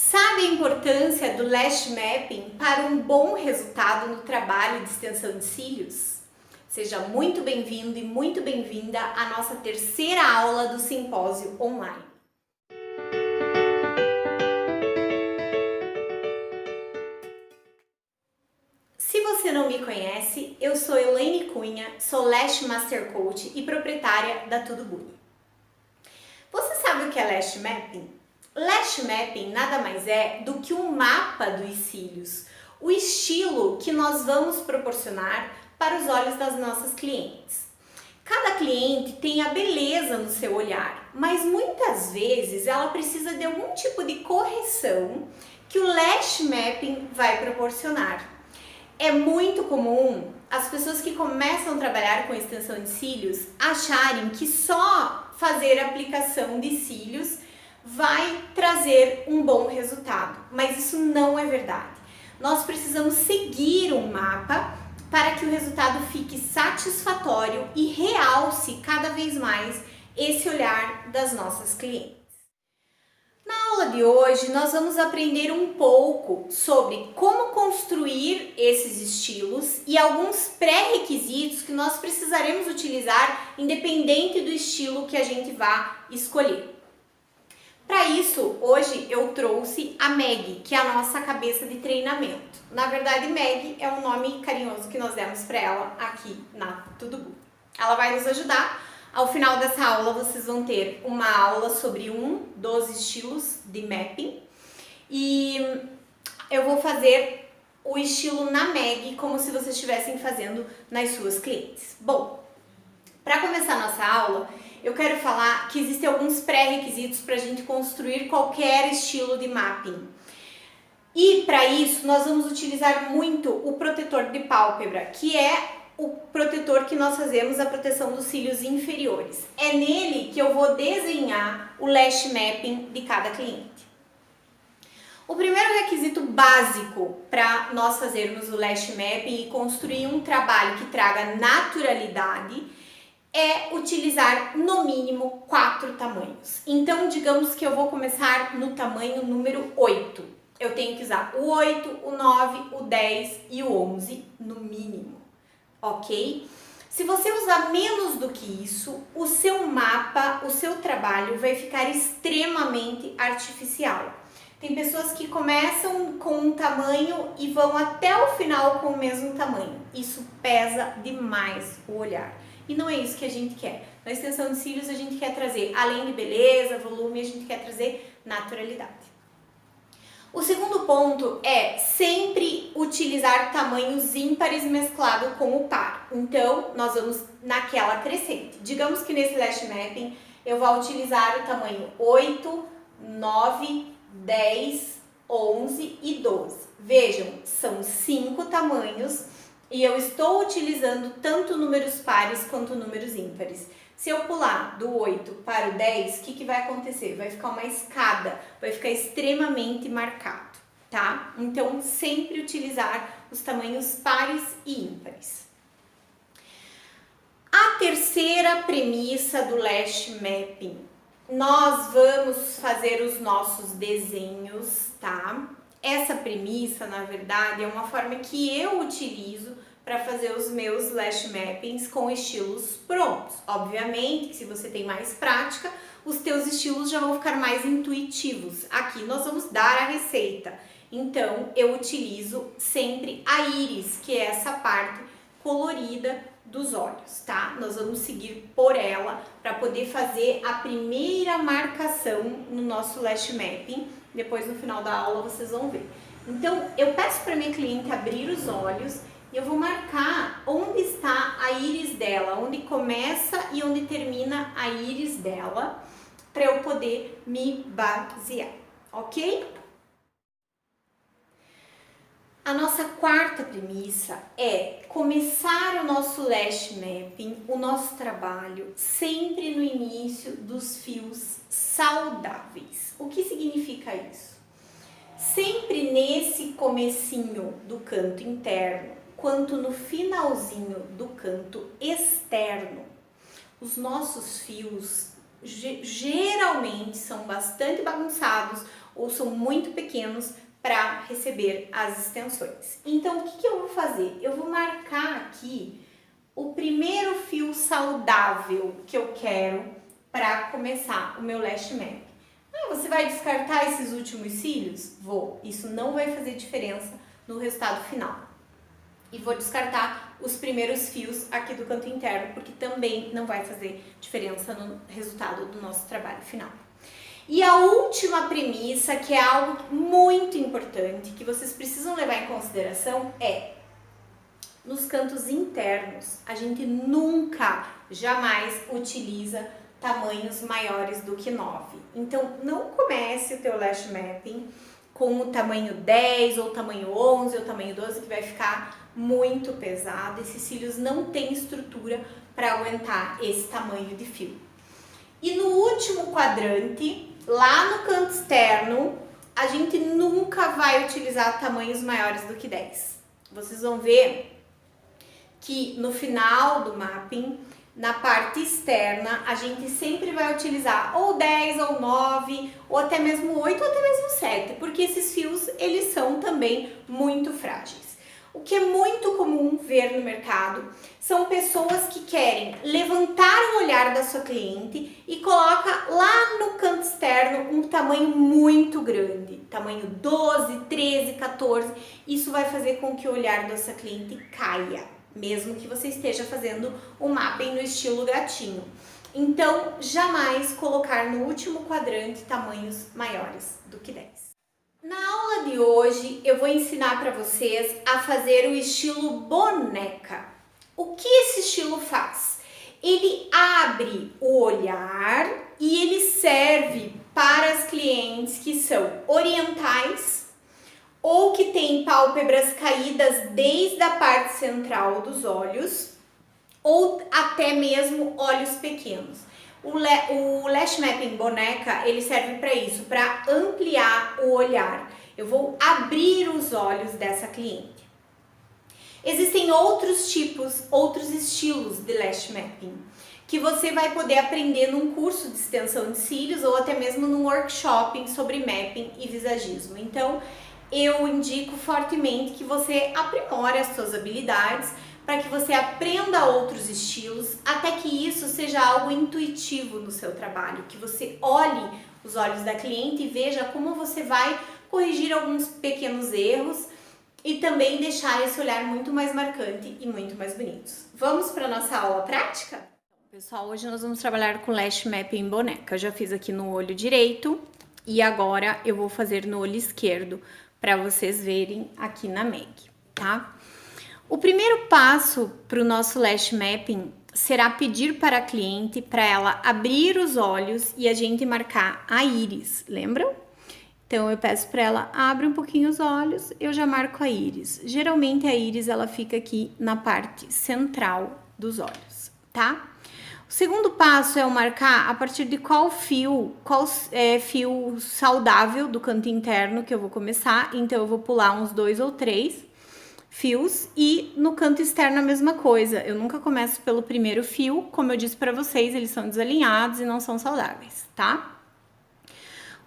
Sabe a importância do lash mapping para um bom resultado no trabalho de extensão de cílios? Seja muito bem-vindo e muito bem-vinda à nossa terceira aula do simpósio online. Se você não me conhece, eu sou Elaine Cunha, sou Lash Master Coach e proprietária da Tudo Bunny. Você sabe o que é lash mapping? Lash mapping nada mais é do que um mapa dos cílios, o estilo que nós vamos proporcionar para os olhos das nossas clientes. Cada cliente tem a beleza no seu olhar, mas muitas vezes ela precisa de algum tipo de correção que o lash mapping vai proporcionar. É muito comum as pessoas que começam a trabalhar com extensão de cílios acharem que só fazer aplicação de cílios vai trazer um bom resultado, mas isso não é verdade. Nós precisamos seguir um mapa para que o resultado fique satisfatório e realce cada vez mais esse olhar das nossas clientes. Na aula de hoje, nós vamos aprender um pouco sobre como construir esses estilos e alguns pré-requisitos que nós precisaremos utilizar independente do estilo que a gente vá escolher. Para isso, hoje eu trouxe a Meg, que é a nossa cabeça de treinamento. Na verdade, Meg é um nome carinhoso que nós demos para ela aqui na Tudo Bunny. Ela vai nos ajudar. Ao final dessa aula, vocês vão ter uma aula sobre um dos estilos de mapping. E eu vou fazer o estilo na Meg, como se vocês estivessem fazendo nas suas clientes. Bom, para começar a nossa aula, eu quero falar que existem alguns pré-requisitos para a gente construir qualquer estilo de mapping. E para isso, nós vamos utilizar muito o protetor de pálpebra, que é o protetor que nós fazemos a proteção dos cílios inferiores. É nele que eu vou desenhar o lash mapping de cada cliente. O primeiro requisito básico para nós fazermos o lash mapping e construir um trabalho que traga naturalidade é utilizar no mínimo 4 tamanhos. Então, digamos que eu vou começar no tamanho número 8. Eu tenho que usar o 8, o 9, o 10 e o 11 no mínimo, ok? Se você usar menos do que isso, o seu mapa, o seu trabalho vai ficar extremamente artificial. Tem pessoas que começam com um tamanho e vão até o final com o mesmo tamanho. Isso pesa demais o olhar. E não é isso que a gente quer. Na extensão de cílios a gente quer trazer, além de beleza, volume, a gente quer trazer naturalidade. O segundo ponto é sempre utilizar tamanhos ímpares mesclado com o par. Então, nós vamos naquela crescente. Digamos que nesse lash mapping eu vou utilizar o tamanho 8, 9, 10, 11 e 12. Vejam, são 5 tamanhos. E eu estou utilizando tanto números pares quanto números ímpares. Se eu pular do 8 para o 10, o que vai acontecer? Vai ficar uma escada, vai ficar extremamente marcado, tá? Então, sempre utilizar os tamanhos pares e ímpares. A terceira premissa do lash mapping. Nós vamos fazer os nossos desenhos, tá? Essa premissa, na verdade, é uma forma que eu utilizo para fazer os meus lash mappings com estilos prontos. Obviamente, se você tem mais prática, os teus estilos já vão ficar mais intuitivos. Aqui nós vamos dar a receita. Então, eu utilizo sempre a íris, que é essa parte colorida dos olhos, tá? Nós vamos seguir por ela para poder fazer a primeira marcação no nosso lash mapping. Depois, no final da aula, vocês vão ver. Então, eu peço para minha cliente abrir os olhos e eu vou marcar onde está a íris dela, onde começa e onde termina a íris dela, para eu poder me basear, ok? A nossa quarta premissa é começar o nosso lash mapping, o nosso trabalho, sempre no início dos fios saudáveis. O que significa isso? Sempre nesse comecinho do canto interno, quanto no finalzinho do canto externo, os nossos fios geralmente são bastante bagunçados ou são muito pequenos para receber as extensões. Então, o que eu vou fazer? Eu vou marcar aqui o primeiro fio saudável que eu quero para começar o meu lash map. Você vai descartar esses últimos cílios? Vou. Isso não vai fazer diferença no resultado final. E vou descartar os primeiros fios aqui do canto interno, porque também não vai fazer diferença no resultado do nosso trabalho final. E a última premissa, que é algo muito importante, que vocês precisam levar em consideração, é nos cantos internos, a gente nunca, jamais utiliza tamanhos maiores do que 9. Então, não comece o teu lash mapping com o tamanho 10, ou tamanho 11, ou tamanho 12, que vai ficar muito pesado. Esses cílios não têm estrutura para aguentar esse tamanho de fio. E no último quadrante, lá no canto externo, a gente nunca vai utilizar tamanhos maiores do que 10. Vocês vão ver que no final do mapping, na parte externa, a gente sempre vai utilizar ou 10 ou 9, ou até mesmo 8 ou até mesmo 7, porque esses fios, eles são também muito frágeis. O que é muito comum ver no mercado são pessoas que querem levantar o olhar da sua cliente e coloca lá no canto externo um tamanho muito grande, tamanho 12, 13, 14. Isso vai fazer com que o olhar da sua cliente caia, mesmo que você esteja fazendo o mapping no estilo gatinho. Então, jamais colocar no último quadrante tamanhos maiores do que 10. Na aula de hoje, eu vou ensinar para vocês a fazer o estilo boneca. O que esse estilo faz? Ele abre o olhar e ele serve para as clientes que são orientais ou que têm pálpebras caídas desde a parte central dos olhos ou até mesmo olhos pequenos. O lash mapping boneca, ele serve para isso, para ampliar o olhar. Eu vou abrir os olhos dessa cliente. Existem outros tipos, outros estilos de lash mapping, que você vai poder aprender num curso de extensão de cílios ou até mesmo num workshop sobre mapping e visagismo. Então, eu indico fortemente que você aprimore as suas habilidades, para que você aprenda outros estilos, até que isso seja algo intuitivo no seu trabalho, que você olhe os olhos da cliente e veja como você vai corrigir alguns pequenos erros e também deixar esse olhar muito mais marcante e muito mais bonito. Vamos para a nossa aula prática? Pessoal, hoje nós vamos trabalhar com lash mapping boneca. Eu já fiz aqui no olho direito e agora eu vou fazer no olho esquerdo para vocês verem aqui na Meg, tá? O primeiro passo para o nosso lash mapping será pedir para a cliente para ela abrir os olhos e a gente marcar a íris, lembram? Então eu peço para ela, abre um pouquinho os olhos, eu já marco a íris. Geralmente a íris ela fica aqui na parte central dos olhos, tá? O segundo passo é eu marcar a partir de qual fio saudável do canto interno que eu vou começar. Então eu vou pular uns 2 ou 3 fios e no canto externo a mesma coisa. Eu nunca começo pelo primeiro fio, como eu disse para vocês, eles são desalinhados e não são saudáveis, tá?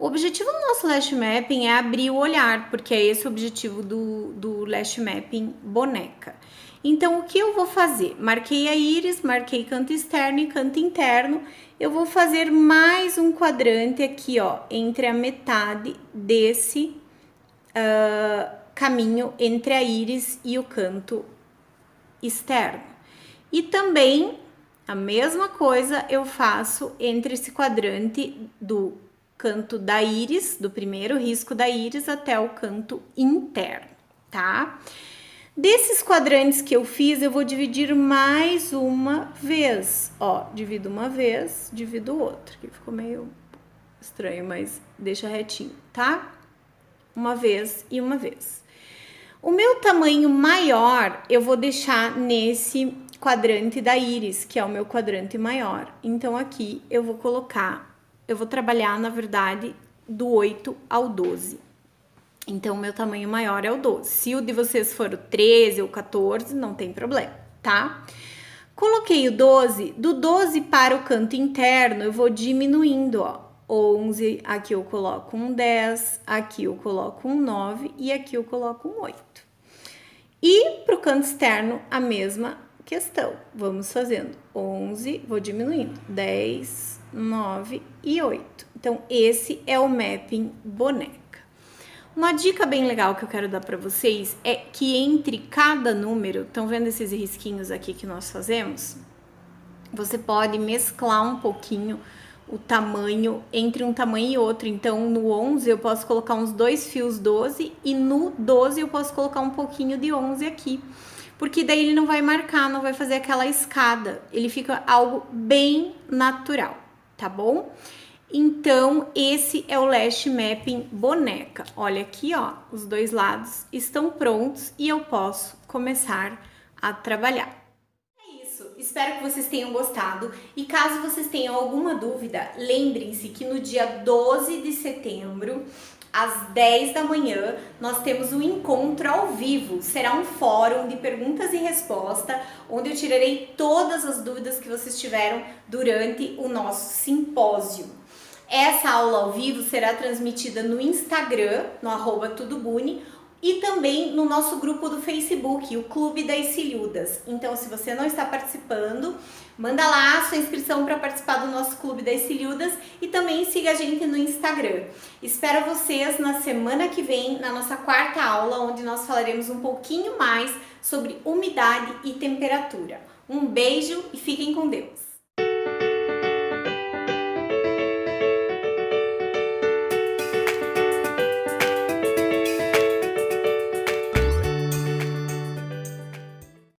O objetivo do nosso lash mapping é abrir o olhar, porque é esse o objetivo do lash mapping boneca. Então, o que eu vou fazer? Marquei a íris, marquei canto externo e canto interno. Eu vou fazer mais um quadrante aqui, ó, entre a metade desse caminho entre a íris e o canto externo. E também a mesma coisa eu faço entre esse quadrante do canto da íris, do primeiro risco da íris até o canto interno, tá? Desses quadrantes que eu fiz, eu vou dividir mais uma vez, ó, divido uma vez, divido outra, que ficou meio estranho, mas deixa retinho, tá? Uma vez e uma vez. O meu tamanho maior, eu vou deixar nesse quadrante da íris, que é o meu quadrante maior. Então, aqui eu vou colocar, eu vou trabalhar, na verdade, do 8 ao 12. Então, o meu tamanho maior é o 12. Se o de vocês for o 13 ou 14, não tem problema, tá? Coloquei o 12, do 12 para o canto interno, eu vou diminuindo, ó. 11, aqui eu coloco um 10, aqui eu coloco um 9 e aqui eu coloco um 8. E para o canto externo, a mesma questão. Vamos fazendo 11, vou diminuindo, 10, 9 e 8. Então, esse é o mapping boneca. Uma dica bem legal que eu quero dar para vocês é que entre cada número, estão vendo esses risquinhos aqui que nós fazemos? Você pode mesclar um pouquinho o tamanho entre um tamanho e outro. Então, no 11 eu posso colocar uns 2 fios 12 e no 12 eu posso colocar um pouquinho de 11 aqui. Porque daí ele não vai marcar, não vai fazer aquela escada. Ele fica algo bem natural, tá bom? Então, esse é o Lash Mapping boneca. Olha aqui, ó, os dois lados estão prontos e eu posso começar a trabalhar. É isso, espero que vocês tenham gostado e caso vocês tenham alguma dúvida, lembrem-se que no dia 12 de setembro, às 10 da manhã, nós temos um encontro ao vivo. Será um fórum de perguntas e respostas, onde eu tirarei todas as dúvidas que vocês tiveram durante o nosso simpósio. Essa aula ao vivo será transmitida no Instagram, no @tudobuni, e também no nosso grupo do Facebook, o Clube das Cilhudas. Então, se você não está participando, manda lá a sua inscrição para participar do nosso Clube das Cilhudas e também siga a gente no Instagram. Espero vocês na semana que vem, na nossa quarta aula, onde nós falaremos um pouquinho mais sobre umidade e temperatura. Um beijo e fiquem com Deus!